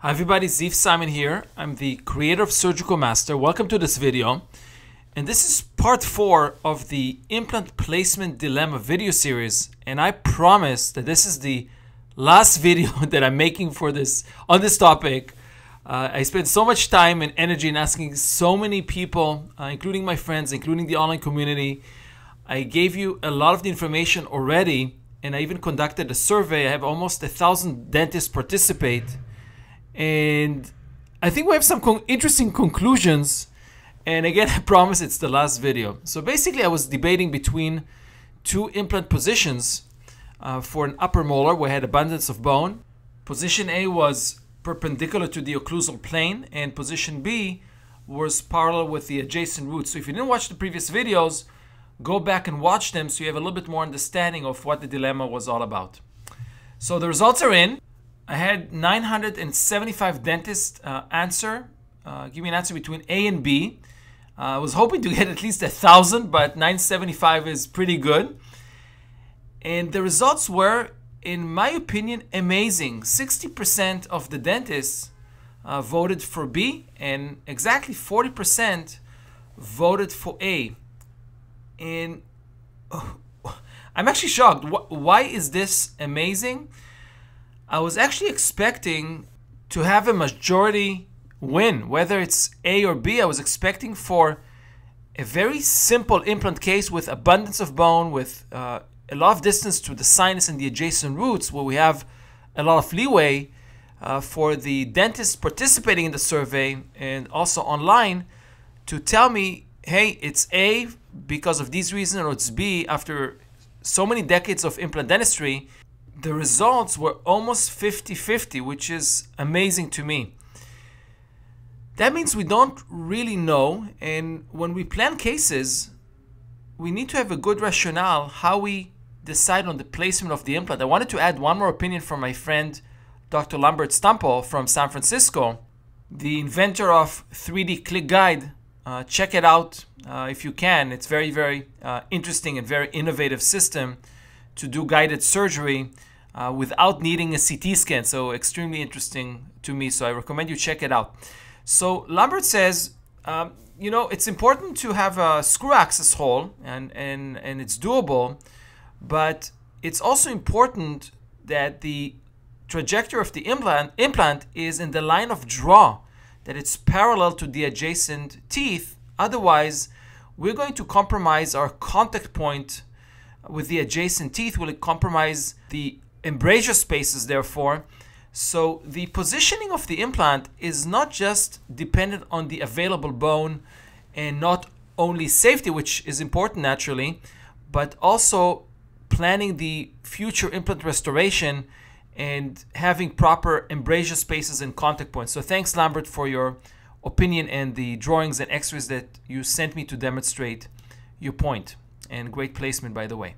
Hi everybody, Ziv Simon here. I'm the creator of Surgical Master. Welcome to this video. And this is part 4 of the implant placement dilemma video series. And I promise that this is the last video that I'm making for this on this topic. I spent so much time and energy in asking so many people, including my friends, including the online community. I gave you a lot of the information already, and I even conducted a survey. I have almost 1,000 dentists participate. And I think we have some interesting conclusions. And again, I promise it's the last video. So basically, I was debating between two implant positions for an upper molar where I had abundance of bone. Position A was perpendicular to the occlusal plane, and position B was parallel with the adjacent roots. So if you didn't watch the previous videos, go back and watch them so you have a little bit more understanding of what the dilemma was all about. So the results are in. I had 975 dentists give me an answer between A and B. I was hoping to get at least 1,000, but 975 is pretty good. And the results were, in my opinion, amazing. 60% of the dentists voted for B, and exactly 40% voted for A. And I'm actually shocked. Why is this amazing? I was actually expecting to have a majority win, whether it's A or B. I was expecting for a very simple implant case with abundance of bone, with a lot of distance to the sinus and the adjacent roots, where we have a lot of leeway for the dentists participating in the survey and also online to tell me, hey, it's A because of these reasons, or it's B after so many decades of implant dentistry. The results were almost 50-50, which is amazing to me. That means we don't really know, and when we plan cases, we need to have a good rationale how we decide on the placement of the implant. I wanted to add one more opinion from my friend, Dr. Lamberts from San Francisco, the inventor of 3D Click Guide. Check it out if you can. It's very, very interesting and very innovative system to do guided surgery without needing a CT scan. So extremely interesting to me. So I recommend you check it out. So Lambert says, you know, it's important to have a screw access hole, and it's doable, but it's also important that the trajectory of the implant is in the line of draw, that it's parallel to the adjacent teeth. Otherwise, we're going to compromise our contact point with the adjacent teeth. Will it compromise the embrasure spaces, therefore? So the positioning of the implant is not just dependent on the available bone and not only safety, which is important naturally, but also planning the future implant restoration and having proper embrasure spaces and contact points. So thanks, Lambert, for your opinion and the drawings and x-rays that you sent me to demonstrate your point. And great placement, by the way.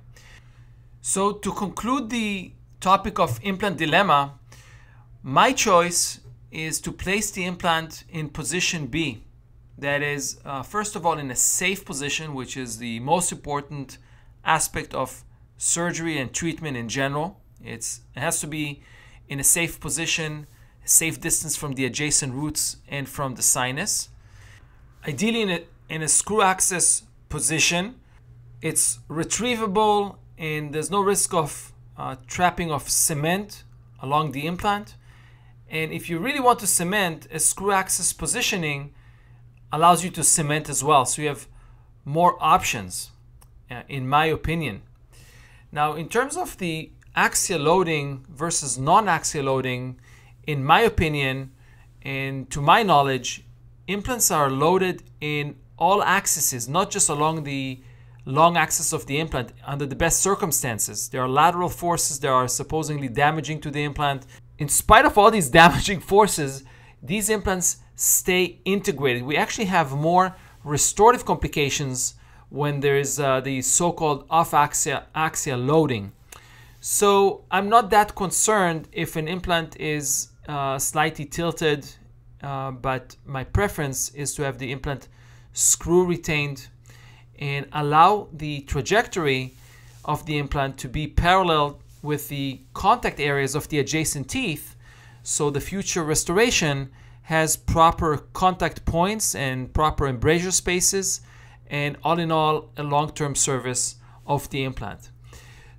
So to conclude the topic of implant dilemma, my choice is to place the implant in position B. That is, first of all, in a safe position, which is the most important aspect of surgery and treatment in general. It has to be in a safe position, a safe distance from the adjacent roots and from the sinus. Ideally in a screw access position. It's retrievable and there's no risk of trapping of cement along the implant. And if you really want to cement, a screw access positioning allows you to cement as well. So you have more options, in my opinion. Now, in terms of the axial loading versus non-axial loading, in my opinion, and to my knowledge, implants are loaded in all axes, not just along the long axis of the implant under the best circumstances. There are lateral forces that are supposedly damaging to the implant. In spite of all these damaging forces, these implants stay integrated. We actually have more restorative complications when there is the so-called off-axial loading. So I'm not that concerned if an implant is slightly tilted, but my preference is to have the implant screw retained and allow the trajectory of the implant to be parallel with the contact areas of the adjacent teeth so the future restoration has proper contact points and proper embrasure spaces, and all in all, a long-term service of the implant.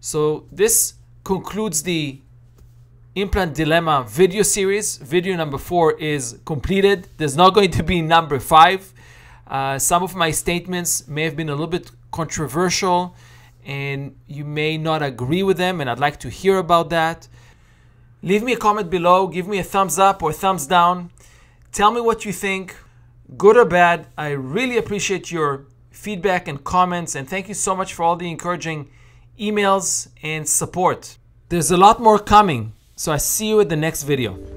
So this concludes the Implant Dilemma video series. Video number 4 is completed. There's not going to be number 5. Some of my statements may have been a little bit controversial and you may not agree with them, and I'd like to hear about that. Leave me a comment below, give me a thumbs up or thumbs down. Tell me what you think, good or bad. I really appreciate your feedback and comments, and thank you so much for all the encouraging emails and support. There's a lot more coming, so I see you at the next video.